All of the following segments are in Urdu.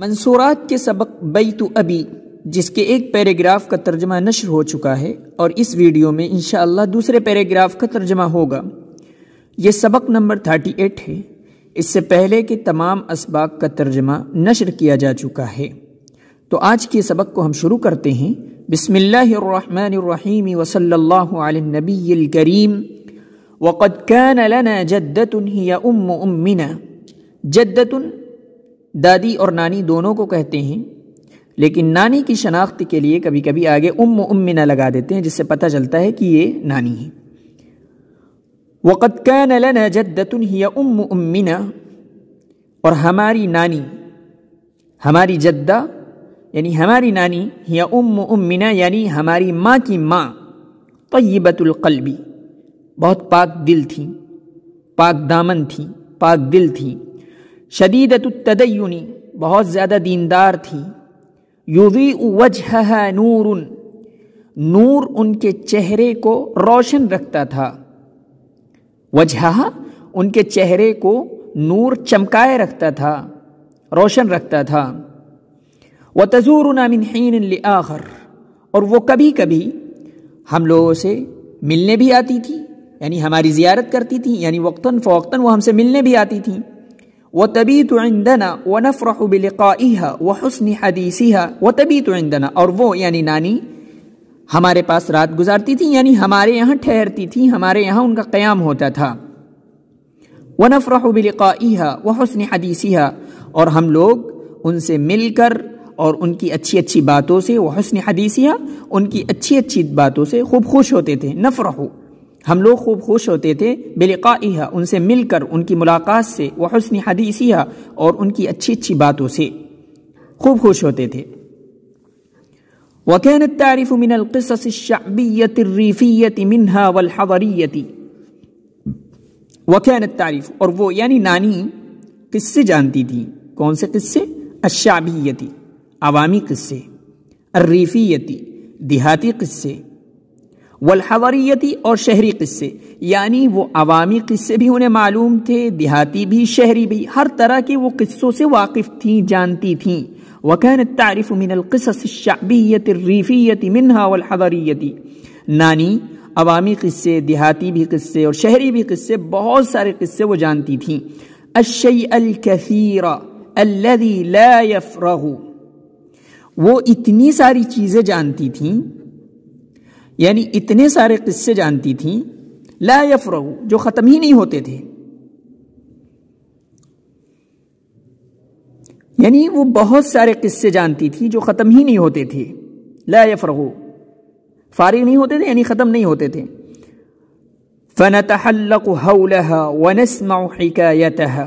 منصورات کے سبق بیت ابی، جس کے ایک پیراگراف کا ترجمہ نشر ہو چکا ہے اور اس ویڈیو میں انشاءاللہ دوسرے پیراگراف کا ترجمہ ہوگا۔ یہ سبق نمبر 38 ہے۔ اس سے پہلے کے تمام اسباق کا ترجمہ نشر کیا جا چکا ہے۔ تو آج کے سبق کو ہم شروع کرتے ہیں۔ بسم اللہ الرحمن الرحیم وصلی اللہ علی النبی الکریم۔ وقد كان لنا جدۃ ہی امنا۔ جدۃ دادی اور نانی دونوں کو کہتے ہیں، لیکن نانی کی شناخت کے لیے کبھی کبھی آگے امنا لگا دیتے ہیں، جس سے پتہ چلتا ہے کہ یہ نانی ہے۔ وقد كان لنا جدۃ ہی امنا، اور ہماری نانی، ہماری جدہ یعنی ہماری نانی، ہی امنا یعنی ہماری ماں کی ماں، طیبۃ القلب، بہت پاک دل تھی، پاک دامن تھی، پاک دل تھی۔ شدیدۃ التدین، بہت زیادہ دیندار تھی۔ یضیء وجہہا نور، نور ان کے چہرے کو روشن رکھتا تھا۔ وجہہا، ان کے چہرے کو نور چمکائے رکھتا تھا، روشن رکھتا تھا۔ وتزورنا من حین لآخر، اور وہ کبھی کبھی ہم لوگوں سے ملنے بھی آتی تھی، یعنی ہماری زیارت کرتی تھی، یعنی وقتاً فوقتاً وہ ہم سے ملنے بھی آتی تھیں۔ وتبیت عندنا ونفرح بلقائها وحسن حدیثها، وتبیت عندنا، اور وہ یعنی نانی ہمارے پاس رات گزارتی تھی، یعنی ہمارے یہاں ٹھہرتی تھی، ہمارے یہاں ان کا قیام ہوتا تھا۔ ونفرح بلقائها وحسن حدیثها، اور ہم لوگ ان سے مل کر اور ان کی اچھی اچھی باتوں سے، وحسن حدیثها، ان کی اچھی اچھی باتوں سے خوب خوش ہوتے تھے۔ نفرح، ہم لوگ خوب خوش ہوتے تھے، بلقائها، ان سے مل کر، ان کی ملاقات سے، وحسن حدیثها، اور ان کی اچھی اچھی باتوں سے خوب خوش ہوتے تھے۔ وكانت تعرف من القصص الشعبية الريفية منها والحضرية، وكانت تعرف، اور وہ یعنی نانی قصے جانتی تھی۔ کون سے قصے؟ الشعبیتی، عوامی قصے، الریفیتی، دیہاتی قصے، والحضریتی، اور شہری قصے، یعنی وہ عوامی قصے بھی انہیں معلوم تھے، دیہاتی بھی، شہری بھی، ہر طرح کے وہ قصوں سے واقف تھیں، جانتی تھیں۔ وكانت تعرف من القصص الشعبية الريفية منها والحضرية، نانی عوامی قصے، دیہاتی بھی قصے اور شہری بھی قصے، بہت سارے قصے وہ جانتی تھیں۔ الشيء الكثير الذي لا يفرغ، وہ اتنی ساری چیزیں جانتی تھیں، یعنی اتنے سارے قصے جانتی تھیں، لا یفرغ، جو ختم ہی نہیں ہوتے تھے، یعنی وہ بہت سارے قصے جانتی تھی جو ختم ہی نہیں ہوتے تھے۔ لا یفرغ، فارغ نہیں ہوتے تھے، یعنی ختم نہیں ہوتے تھے۔ فنتحلق حولها ونسمع حکایتها،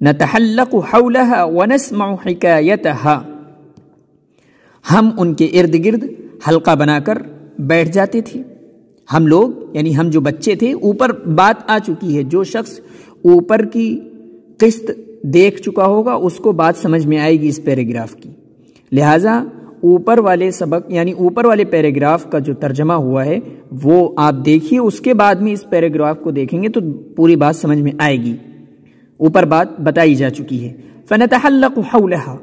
نتحلق حولها ونسمع حکایتها، ہم ان کے ارد گرد حلقہ بنا کر بیٹھ جاتے تھے۔ ہم لوگ یعنی ہم جو بچے تھے، اوپر بات آ چکی ہے، جو شخص اوپر کی قسط دیکھ چکا ہوگا اس کو بات سمجھ میں آئے گی اس پیراگراف کی، لہٰذا اوپر والے سبق یعنی اوپر والے پیراگراف کا جو ترجمہ ہوا ہے وہ آپ دیکھیے، اس کے بعد میں اس پیراگراف کو دیکھیں گے تو پوری بات سمجھ میں آئے گی۔ اوپر بات بتائی جا چکی ہے۔ فنتحلق حولها،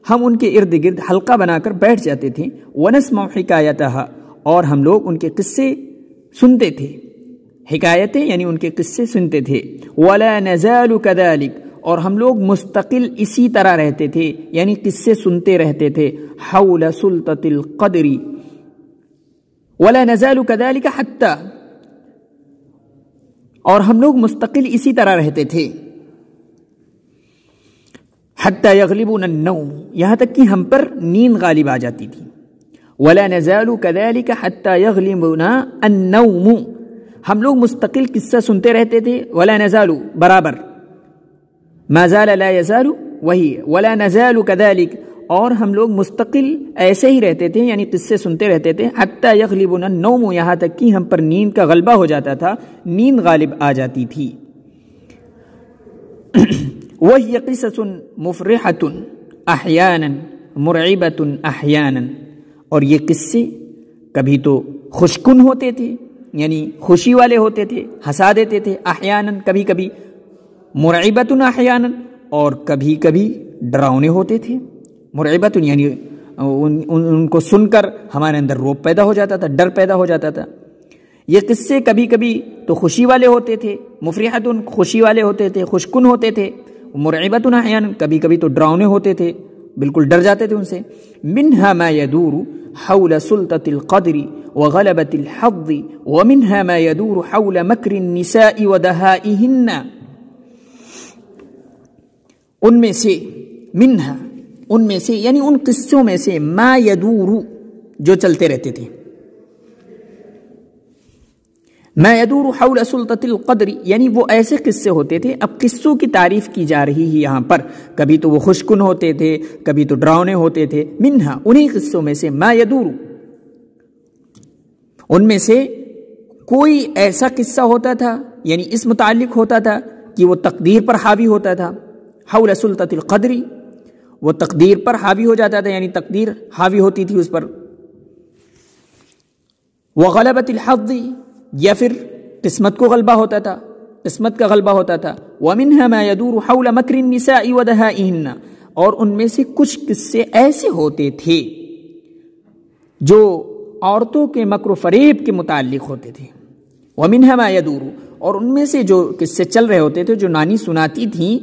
ہم ان کے ارد گرد حلقہ بنا کر بیٹھ جاتے تھے۔ ونسمع حکایتها، اور ہم لوگ ان کے قصے سنتے تھے۔ حکایتیں یعنی ان کے قصے سنتے تھے۔ ولا نزال كذلك، اور ہم لوگ مستقل اسی طرح رہتے تھے، یعنی قصے سنتے رہتے تھے۔ حول سلطة القدر، ولا نزال كذلك حتى، اور ہم لوگ مستقل اسی طرح رہتے تھے، حتى يغلبنا النوم، یہاں تک کہ ہم پر نیند غالب آ جاتی تھی۔ ولا نزال كذلك حتى يغلبنا النوم، ہم لوگ مستقل قصہ سنتے رہتے تھے۔ ولا نزال برابر، ما زال لا يزال وہی، ولا نزال كذلك، اور ہم لوگ مستقل ایسے ہی رہتے تھے، یعنی قصے سنتے رہتے تھے۔ حتى يغلبنا النوم، یہاں تک کہ ہم پر نیند کا غلبہ ہو جاتا تھا، نیند غالب آ جاتی تھی۔ وہی قصص مفرحۃ احیانا مرعبۃ احیانا، اور یہ قصے کبھی تو خوش کن ہوتے تھے، یعنی خوشی والے ہوتے تھے، ہنسا دیتے تھے، احیانا کبھی کبھی، مرعبۃ احیانا، اور کبھی کبھی ڈراؤنے ہوتے تھے، مرعبۃ یعنی ان کو سن کر ہمارے اندر رعب پیدا ہو جاتا تھا، ڈر پیدا ہو جاتا تھا۔ یہ قصے کبھی کبھی تو خوشی والے ہوتے تھے، مفرحۃ خوشی والے ہوتے تھے، خوشکن ہوتے تھے، مرعبۃ احیانا کبھی کبھی تو ڈراؤنے ہوتے تھے، بالکل ڈر جاتے تھے ان سے۔ منها ما يدور حول سلطة القدر وغلبة الحظ ومنها ما يدور حول مكر النساء ودهائهن، ان میں سے منها ان میں سے یعنی ان قصوں میں سے ما يدور جو چلتے رہتے تھے، ما يدور حول سلطة القدر یعنی وہ ایسے قصے ہوتے تھے۔ اب قصوں کی تعریف کی جا رہی ہے یہاں پر، کبھی تو وہ خوشکن ہوتے تھے، کبھی تو ڈراؤنے ہوتے تھے۔ منہا انہی قصوں میں سے، ما يدور ان میں سے کوئی ایسا قصہ ہوتا تھا یعنی اس متعلق ہوتا تھا کہ وہ تقدیر پر حاوی ہوتا تھا، حول سلطة القدر وہ تقدیر پر حاوی ہو جاتا تھا، یعنی تقدیر حاوی ہوتی تھی اس پر۔ وغلبۃ الحظ یا پھر قسمت کو غلبہ ہوتا تھا، قسمت کا غلبہ ہوتا تھا۔ ومنها ما يدور حول مكر النساء ودهائهن اور ان میں سے کچھ قصے ایسے ہوتے تھے جو عورتوں کے مکر و فریب کے متعلق ہوتے تھے۔ ومنها ما يدور اور ان میں سے جو قصے چل رہے ہوتے تھے جو نانی سناتی تھیں،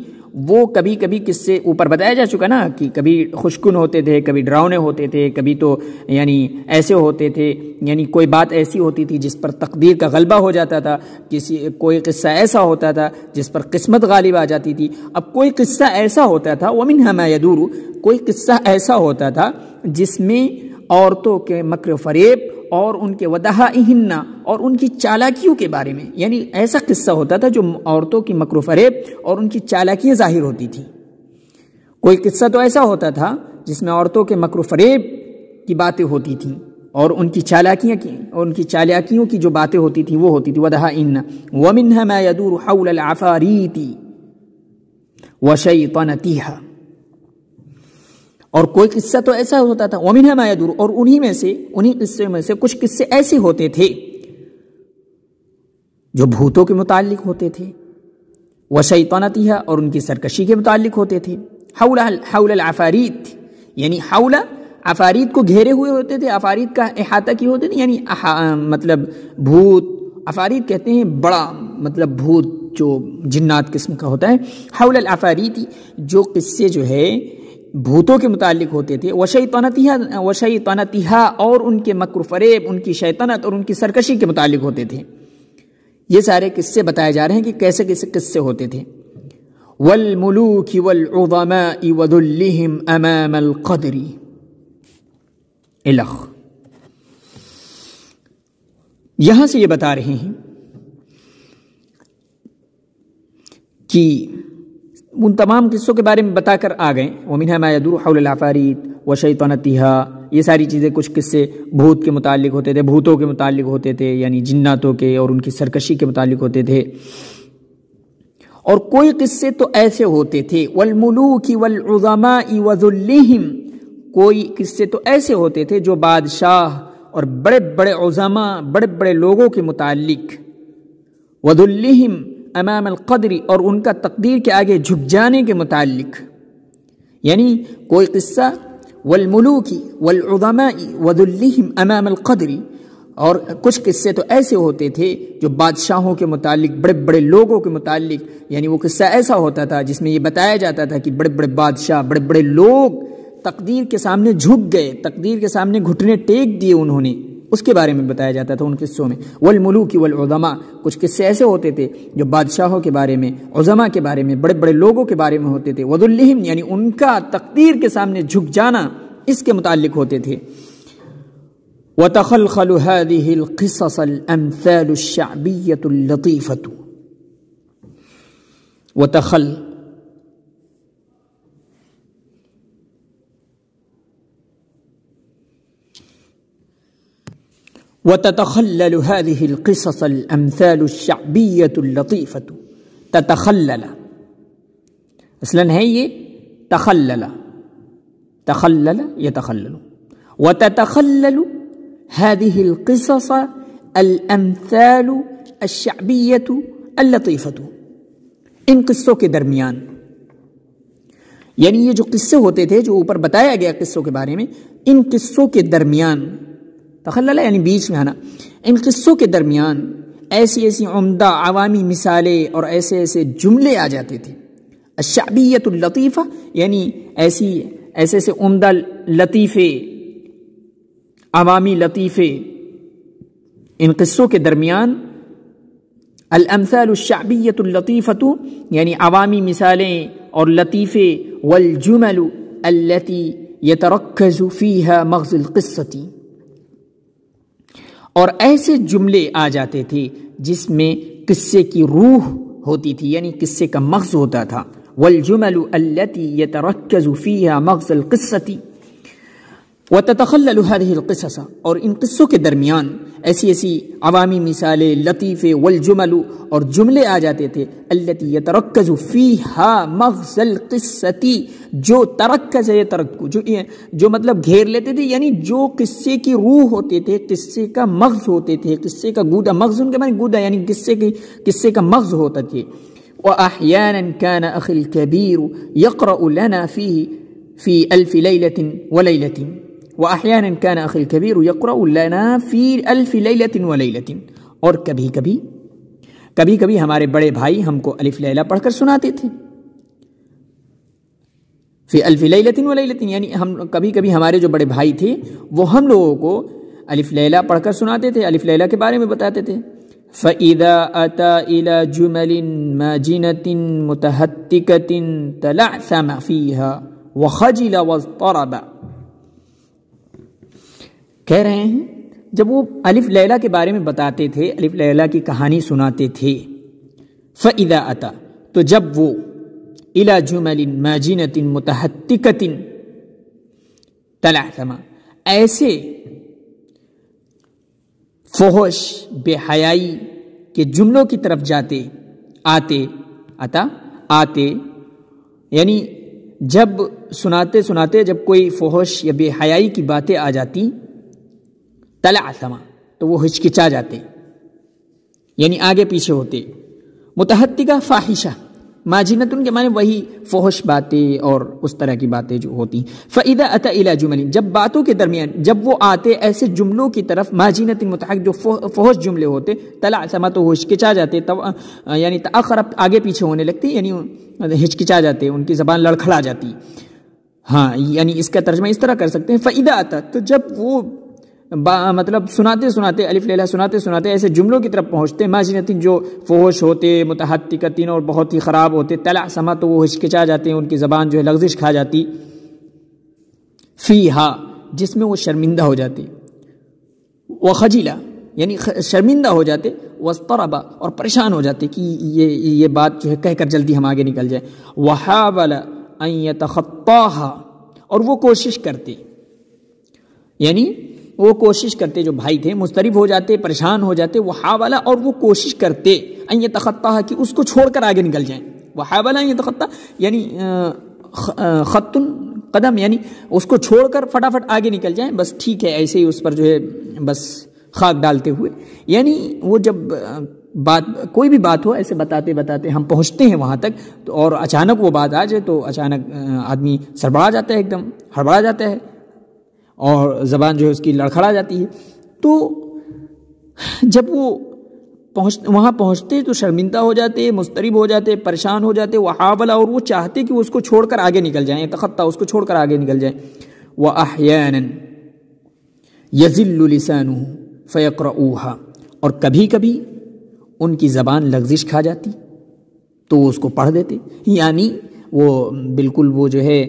وہ کبھی کبھی قصے اوپر بتایا جا چکا نا کہ کبھی خوشکن ہوتے تھے، کبھی ڈراؤنے ہوتے تھے، کبھی تو یعنی ایسے ہوتے تھے، یعنی کوئی بات ایسی ہوتی تھی جس پر تقدیر کا غلبہ ہو جاتا تھا، کوئی قصہ ایسا ہوتا تھا جس پر قسمت غالب آ جاتی تھی۔ اب کوئی قصہ ایسا ہوتا تھا ومنها ما يدور کوئی قصہ ایسا ہوتا تھا جس میں عورتوں کے مکر و فریب اور ان کے ودہائہن اور ان کی چالاکیوں کے بارے میں، یعنی ایسا قصہ ہوتا تھا جو عورتوں کی مکر و فریب اور ان کی چالاکیاں ظاہر ہوتی تھی۔ کوئی قصہ تو ایسا ہوتا تھا جس میں عورتوں کے مکر و فریب کی باتیں ہوتی تھیں اور ان کی چالاکیوں کی جو باتیں ہوتی تھیں وہ ہوتی تھی ودہائہن۔ ومنها ما يدور حول العفاریت وشیطنتها اور کوئی قصہ تو ایسا ہوتا تھا ومنها ما يدور اور انہی قصے میں سے کچھ قصے ایسے ہوتے تھے جو بھوتوں کے متعلق ہوتے تھے، وشیطنتها اور ان کی سرکشی کے متعلق ہوتے تھے۔ حول العفاریت یعنی حول عفاریت کو گھیرے ہوئے ہوتے تھے، عفاریت کا احاطہ کیے ہوتے تھے، یعنی مطلب بھوت، عفاریت کہتے ہیں بڑا مطلب بھوت جو جنات قسم کا ہوتا ہے۔ حول العفاریت جو قصے جو ہے بھوتوں کے متعلق ہوتے تھے، وشیطنتها اور ان کے مکر و فریب، ان کی شیطنت اور ان کی سرکشی کے متعلق ہوتے تھے۔ یہ سارے قصے بتائے جا رہے ہیں کہ کیسے کیسے قصے ہوتے تھے۔ والملوک والعظماء وذلهم امام القدر الخ یہاں سے یہ بتا رہے ہیں کہ ان تمام قصوں کے بارے میں بتا کر آ گئے۔ ومنها ما يدور حول العفاریت وشیطنتها یہ ساری چیزیں، کچھ قصے بھوت کے متعلق ہوتے تھے، بھوتوں کے متعلق ہوتے تھے، یعنی جناتوں کے اور ان کی سرکشی کے متعلق ہوتے تھے۔ اور کوئی قصے تو ایسے ہوتے تھے والملوک والعظماء وذلهم کوئی قصے تو ایسے ہوتے تھے جو بادشاہ اور بڑے بڑے عظماء، بڑے بڑے لوگوں کے متعلق، وذلهم امام القدر اور ان کا تقدیر کے آگے جھک جانے کے متعلق، یعنی کوئی قصہ والملوک والعظماء وذلهم امام القدر اور کچھ قصے تو ایسے ہوتے تھے جو بادشاہوں کے متعلق، بڑے بڑے لوگوں کے متعلق، یعنی وہ قصہ ایسا ہوتا تھا جس میں یہ بتایا جاتا تھا کہ بڑے بڑے بادشاہ، بڑے بڑے لوگ تقدیر کے سامنے جھک گئے، تقدیر کے سامنے گھٹنے ٹیک دیے انہوں نے، اس کے بارے میں بتایا جاتا تھا ان قصوں میں۔ والملوک والعظماء کچھ قصے ایسے ہوتے تھے جو بادشاہوں کے بارے میں، عظماء کے بارے میں، بڑے بڑے لوگوں کے بارے میں ہوتے تھے۔ وذلهم یعنی ان کا تقدیر کے سامنے جھک جانا اس کے متعلق ہوتے تھے۔ وتخلخل هذه القصص الامثال الشعبية اللطيفة وتتخلل هذه القصص الامثال الشعبية اللطيفة تتخلل اصلاً ہے یہ تخلل يتخلل وتتخلل هذه القصص الامثال الشعبية اللطيفة ان قصوں کے درمیان یعنی یہ جو قصے ہوتے تھے جو اوپر بتایا گیا قصوں کے بارے میں، ان قصوں کے درمیان تخلل یعنی بیچ میں آنا، ان قصوں کے درمیان ایسی ایسی عمدہ عوامی مثالیں اور ایسے ایسے جملے آ جاتے تھے. الشعبیت اللطیفہ یعنی ایسے عمدہ لطیفے، عوامی لطیفے ان قصوں کے درمیان. الامثال الشعبیت اللطیفۃ یعنی عوامی مثالیں اور لطیفے. والجمل التي يتركز فيها مغز القصة اور ایسے جملے آ جاتے تھے جس میں قصے کی روح ہوتی تھی یعنی قصے کا مغز ہوتا تھا. والجمل التي يتركز فيها مغز القصة وتتخلل هذه القصص اور ان قصوں کے درمیان ایسی ایسی عوامی مثالیں، لطیفے. والجمل اور جملے آ جاتے تھے التي يتركز فيها مغز القصة جو ترکز ہے جو مطلب گھیر لیتے تھے یعنی جو قصے کی روح ہوتے تھے، قصے کا مغز ہوتے تھے، قصے کا گودا. مغز ان کے معنی گودا یعنی قصے کا مغز ہوتا تھے. وأحيانا كان أخي الكبير يقرأ لنا فيه في ألف ليلة وليلة وأحيانا كان أخي الكبير يقرأ لنا في ألف ليلة وليلة اور کبھی کبھی ہمارے بڑے بھائی ہم کو الف لیلہ پڑھ کر سناتے تھے. فی الف لیلۃ ولیلۃ یعنی ہم کبھی ہمارے جو بڑے بھائی تھے وہ ہم لوگوں کو الف لیلہ پڑھ کر سناتے تھے، الف لیلہ کے بارے میں بتاتے تھے. فَإِذَا أَتَى إِلَى جُمَلٍ مَاجِنَةٍ مُتَهَتِّكَةٍ تَلَعْثَمَ فِيهَا وَخَجِلَ وَاضْطَرَبَ. کہہ رہے ہیں جب وہ الف لیلہ کے بارے میں بتاتے تھے، الف لیلہ کی کہانی سناتے تھے. فَإِذَا أَتَى تو جب وہ إِلَى جُمَلٍ مَاجِنَةٍ مُتَهَتِّكَةٍ تَلَعْثَمَ ایسے فحش بے حیائی کے جملوں کی طرف آتے یعنی جب سناتے جب کوئی فحش یا بے حیائی کی باتیں آ جاتی تلعثم تو وہ ہچکچا جاتے یعنی آگے پیچھے ہوتے. متحتکہ فاحشہ، ماجنتن کے معنی وہی فحش باتیں اور اس طرح کی باتیں جو ہوتی. فَإِذَا أَتَى إِلَى جُمَلٍ جب باتوں کے درمیان جب وہ آتے ایسے جملوں کی طرف، ماجنت متحق جو فحش جملے ہوتے، تلعثم تو وہ ہچکچا جاتے، یعنی تأخر آگے پیچھے ہونے لگتے یعنی ہچکچا جاتے، ان کی زبان لڑکھڑا جاتی. ہاں یعنی اس کا ترجمہ اس طرح کر سکتے ہیں فَإِذَا أَتَى تو جب وہ مطلب سناتے الف لیلہ سناتے ایسے جملوں کی طرف پہنچتے، ماجنتین جو فحش ہوتے، متحتکتین اور بہت ہی خراب ہوتے، تلعثم تو وہ ہچکچا جاتے ہیں، ان کی زبان جو ہے لغزش کھا جاتی. فیہا جس میں وہ شرمندہ ہو جاتے، وخجلا یعنی شرمندہ ہو جاتے، واضطرب اور پریشان ہو جاتے کہ یہ بات جو ہے کہہ کر جلدی ہم آگے نکل جائیں. وحاول ان يتخطاها اور وہ کوشش کرتے یعنی وہ کوشش کرتے، جو بھائی تھے مضطرب ہو جاتے، پریشان ہو جاتے. وحاول اور وہ کوشش کرتے ان يتخطاها کہ اس کو چھوڑ کر آگے نکل جائیں. وحاول ان يتخطا یعنی خط قدم یعنی اس کو چھوڑ کر فٹافٹ آگے نکل جائیں، بس ٹھیک ہے ایسے ہی اس پر جو ہے بس خاک ڈالتے ہوئے. یعنی وہ جب کوئی بھی بات ہو ایسے بتاتے ہم پہنچتے ہیں وہاں تک تو اور اچانک وہ بات آ جائے تو اچانک آدمی سربڑا جاتا ہے، ایک دم ہڑبڑا جاتا ہے اور زبان جو ہے اس کی لڑکھڑا جاتی ہے. تو جب وہ وہاں پہنچتے تو شرمندہ ہو جاتے، مضطرب ہو جاتے، پریشان ہو جاتے. وحاول اور وہ چاہتے کہ اس کو چھوڑ کر آگے نکل جائیں، تخطا اس کو چھوڑ کر آگے نکل جائیں. وَأَحْيَانًا يَزِلُّ لِسَانُهُ فَيَقْرَؤُوهَا اور کبھی ان کی زبان لغزش کھا جاتی تو اس کو پڑھ دیتے. یعنی وہ بالکل وہ جو ہے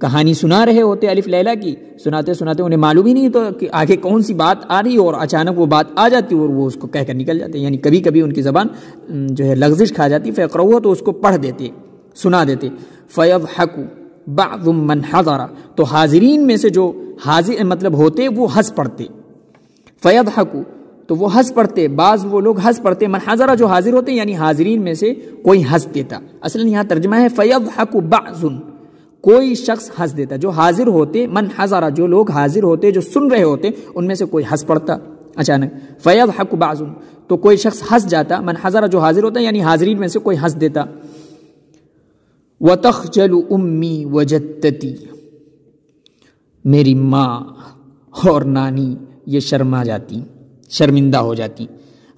کہانی سنا رہے ہوتے الف لیلہ کی، سناتے انہیں معلوم ہی نہیں تو کہ آگے کون سی بات آ رہی اور اچانک وہ بات آ جاتی اور وہ اس کو کہہ کر نکل جاتے. یعنی کبھی ان کی زبان جو ہے لغزش کھا جاتی. فَيَقْرَؤُوهَا تو اس کو پڑھ دیتے، سنا دیتے. فَيَضْحَكُ بَعْضُ مَنْ حَضَرَ تو حاضرین میں سے جو حاضر مطلب ہوتے وہ ہنس پڑتے. فَيَضْحَكُ تو وہ ہنس پڑتے، بعض وہ لوگ ہنس پڑتے. من حضر جو حاضر ہوتے یعنی حاضرین میں سے کوئی ہنس دیتا. اصلا یہاں ترجمہ ہے فَيَضْحَكُ بَعْضٌ کوئی شخص ہنس دیتا. جو حاضر ہوتے، من حضر جو لوگ حاضر ہوتے جو سن رہے ہوتے ان میں سے کوئی ہنس پڑتا اچانک. فَيَضْحَكُ بَعْضٌ تو کوئی شخص ہنس جاتا. من حضر جو حاضر ہوتا یعنی حاضرین میں سے کوئی ہنس دیتا. وتخجل امی وجدتی، میری ماں اور نانی یہ شرما جاتی، شرمندہ ہو جاتی.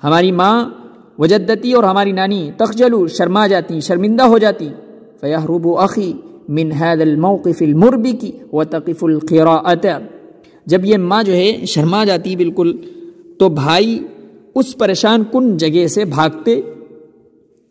ہماری ماں وجدتی اور ہماری نانی تخجل شرما جاتی، شرمندہ ہو جاتی. فیہرب اخی من هذا الموقف المربک وتقف القراءة، جب یہ ماں جو ہے شرما جاتی بالکل، تو بھائی اس پریشان کن جگہ سے بھاگتے،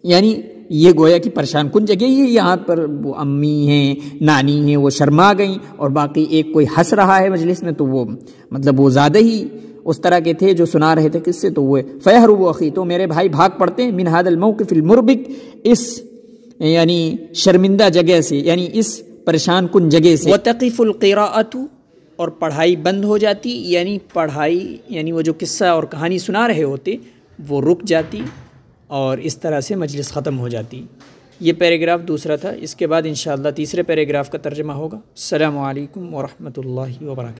یعنی یہ گویا کہ پریشان کن جگہ ہی یہاں پر وہ امی ہیں نانی ہیں وہ شرما گئیں، اور باقی ایک کوئی ہنس رہا ہے مجلس میں تو وہ مطلب وہ زیادہ ہی اس طرح کے تھے جو سنا رہے تھے قصے، تو وہ فیہرب اخی، تو میرے بھائی بھاگ پڑتے ہیں من هذا الموقف المربک، اس یعنی شرمندہ جگہ سے، یعنی اس پریشان کن جگہ سے. وتقف القراءة، اور پڑھائی بند ہو جاتی، یعنی پڑھائی یعنی وہ جو قصہ اور کہانی سنا رہے ہوتے وہ رک جاتی، اور اس طرح سے مجلس ختم ہو جاتی. یہ پیراگراف دوسرا تھا. اس کے بعد انشاءاللہ تیسرے پیراگراف کا ترجمہ ہوگا. السلام علیکم ورحمۃ اللہ وبرکاتہ.